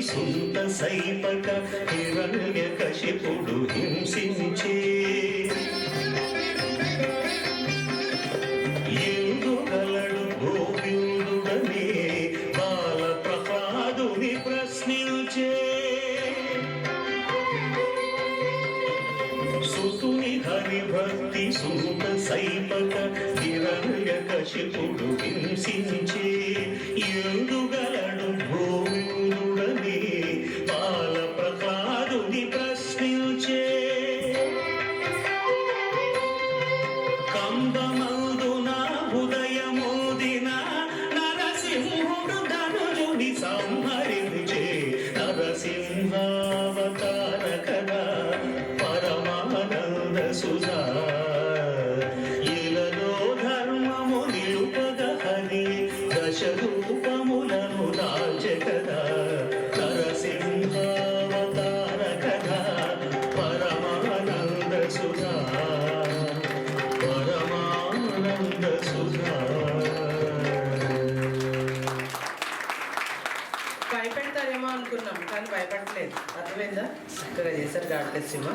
సుంత సైపక హిరణ్యకశిపుడు హింసించే ఎందుగలడు గోవిందుడనే బాల ప్రహ్లాదుని ప్రశ్నించే సుతుని హరిభక్తి సుత సైపక హిరణ్యకశిపుడు హింసించే ఎందుగలడు గోవిందుడనే బాల ప్రహ్లాదుని ప్రశ్నించే కంబమందున ఉదయమోదిన నరసింహుడు ధనుజుని సంహరించే నరసింహావతార కదా పరమానంద సుధా ఇలలో ధర్మము నిలుపగ హరి దశ రూపములను దాల్చె కదా నరసింహావతార కదా పరమానంద సుధా పరమానంద సుధా. భయపెడతారేమో అనుకున్నాం కానీ భయపడలేదు. అర్థమైందా? చక్కగా చేశారు గాడ్ బ్లెస్ యు.